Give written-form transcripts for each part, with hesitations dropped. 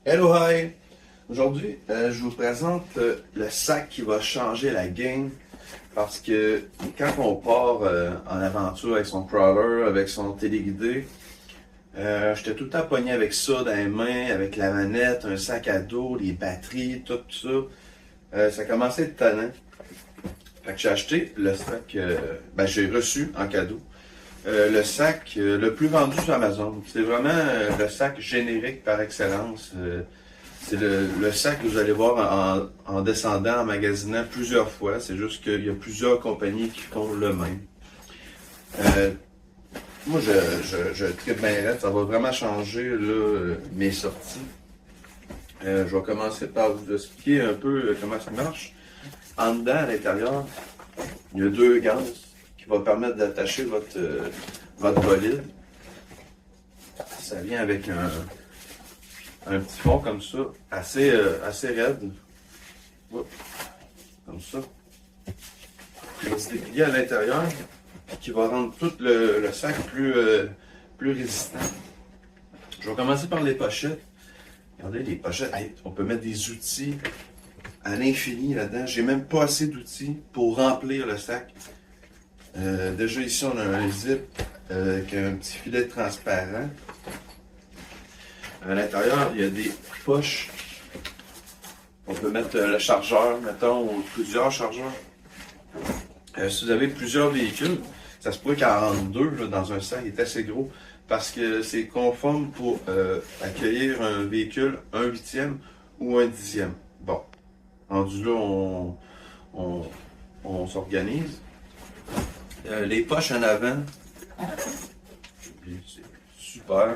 Hello, hi! Aujourd'hui, je vous présente le sac qui va changer la game parce que quand on part en aventure avec son crawler, avec son téléguidé, j'étais tout le temps pogné avec ça dans les mains, avec la manette, un sac à dos, les batteries, tout ça. Ça commençait à être tannant. Fait que j'ai acheté le sac, j'ai reçu en cadeau le sac le plus vendu sur Amazon. C'est vraiment le sac générique par excellence. C'est le sac que vous allez voir en descendant, en magasinant plusieurs fois. C'est juste qu'il y a plusieurs compagnies qui font le même. Euh, Moi, je tripe bien raide. Ça va vraiment changer là, mes sorties. Je vais commencer par vous expliquer un peu comment ça marche. En dedans, à l'intérieur, il y a deux ganses qui vont permettre d'attacher votre bolide. Ça vient avec un petit fond comme ça, assez raide. Oups, comme ça. Qui va se déplier à l'intérieur, qui va rendre tout le sac plus résistant. Je vais commencer par les pochettes. Regardez les pochettes. Hey, on peut mettre des outils à l'infini là-dedans. J'ai même pas assez d'outils pour remplir le sac. Déjà ici, on a un zip avec un petit filet transparent. À l'intérieur, il y a des poches. On peut mettre le chargeur, mettons, ou plusieurs chargeurs. Si vous avez plusieurs véhicules, ça se pourrait qu'il y en rentre deux là, dans un sac. Il est assez gros parce que c'est conforme pour accueillir un véhicule, un huitième ou un dixième. Bon, rendu là, on s'organise. Les poches en avant, c'est super.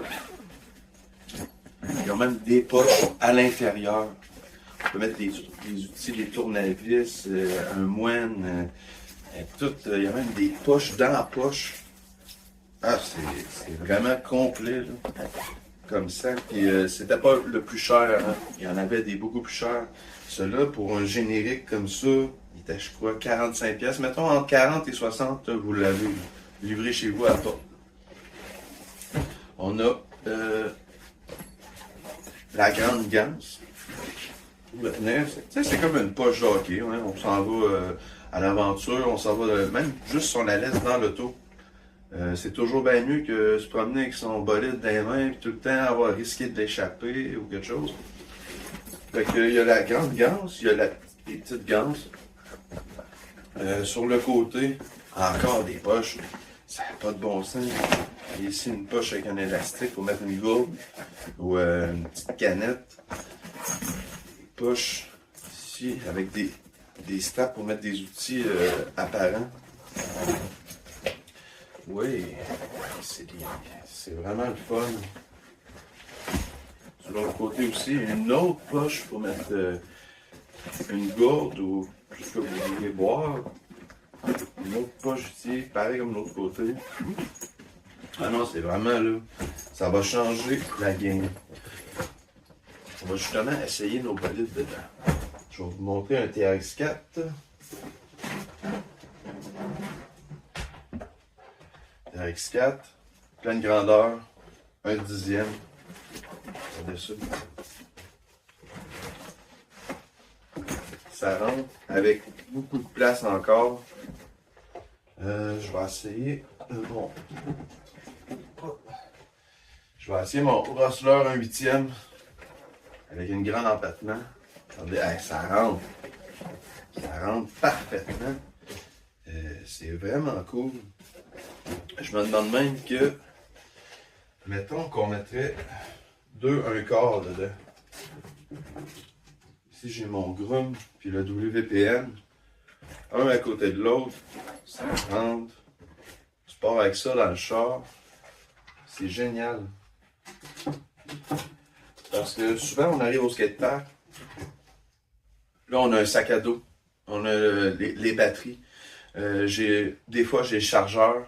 Il y a même des poches à l'intérieur. On peut mettre des outils, des tournevis, un moine, tout. Il y a même des poches dans la poche. Ah, c'est vraiment complet, là, comme ça. Puis c'était pas le plus cher, hein. Il y en avait des beaucoup plus chers. Celui-là, pour un générique comme ça, il était, je crois, 45 pièces. Mettons, entre 40 et 60, vous l'avez livré chez vous à la porte. On a la grande ganse. C'est comme une poche de hockey. Hein. On s'en va à l'aventure, on s'en va même juste si on la laisse dans l'auto. C'est toujours bien mieux que se promener avec son bolide dans les mains et tout le temps avoir risqué de l'échapper ou quelque chose. Fait que, il y a la grande ganse, il y a les petites ganses. Sur le côté, encore des poches. Ça n'a pas de bon sens. Il y a ici une poche avec un élastique pour mettre une gourde ou une petite canette. Poche ici avec des straps pour mettre des outils apparents. Oui, c'est vraiment le fun. Sur l'autre côté aussi, une autre poche pour mettre une gourde ou ce que vous voulez boire. Une autre poche ici, pareil comme l'autre côté. Ah non, c'est vraiment là, ça va changer la game. On va justement essayer nos bolides dedans. Je vais vous montrer un TRX4. TRX4, pleine grandeur, un dixième. Dessus. Ça rentre avec beaucoup de place encore. Je vais essayer. Bon. Je vais essayer mon Rustler 1/8 avec une grande empattement. Regardez, hey, ça rentre. Ça rentre parfaitement. C'est vraiment cool. Je me demande même que, mettons qu'on mettrait 2 1/4 dedans. Ici, j'ai mon Grum puis le WPN. Un à côté de l'autre. Ça rentre. Tu pars avec ça dans le char. C'est génial. Parce que souvent, on arrive au skatepark. Là, on a un sac à dos. On a les batteries. Des fois, j'ai le chargeur.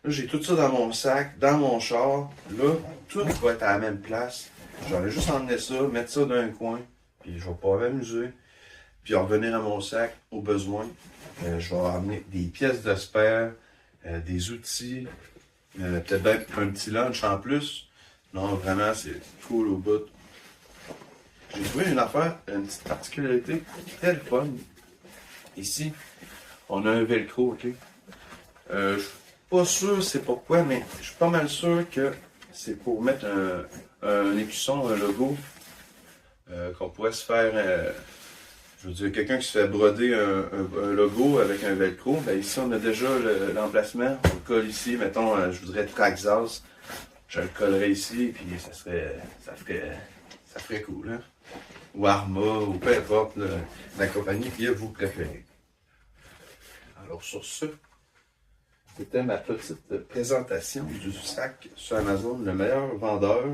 Là, j'ai tout ça dans mon sac, dans mon char. Là, tout va être à la même place. J'aurais juste emmener ça, mettre ça dans un coin. Puis je vais pouvoir m'amuser. Puis revenir à mon sac au besoin. Je vais ramener des pièces de spare, des outils, peut-être même un petit lunch en plus. Non, vraiment, c'est cool au bout. j'ai trouvé une affaire, une petite particularité très le fun. Ici, on a un velcro, ok? Je suis pas sûr c'est pourquoi, mais je suis pas mal sûr que c'est pour mettre un écusson, un logo, qu'on pourrait se faire, je veux dire, quelqu'un qui se fait broder un logo avec un velcro. Ben ici, on a déjà l'emplacement. On le colle ici, mettons, je voudrais Traxxas. Je le collerais ici, puis ça ferait cool, hein? Ou Arma, ou peu importe la compagnie que vous préférez. Alors sur ce, c'était ma petite présentation du sac sur Amazon, le meilleur vendeur.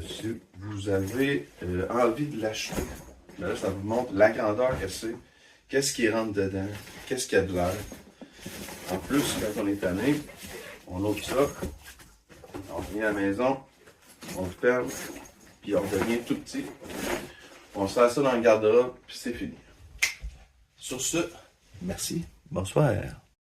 Si vous avez envie de l'acheter, là, ça vous montre la grandeur que c'est, qu'est-ce qui rentre dedans, qu'est-ce qu'il y a de l'air. En plus, quand on est tanné, on ouvre ça, on revient à la maison, on le ferme, puis on devient tout petit. On se fait ça dans le garde-robe, puis c'est fini. Sur ce, merci, bonsoir.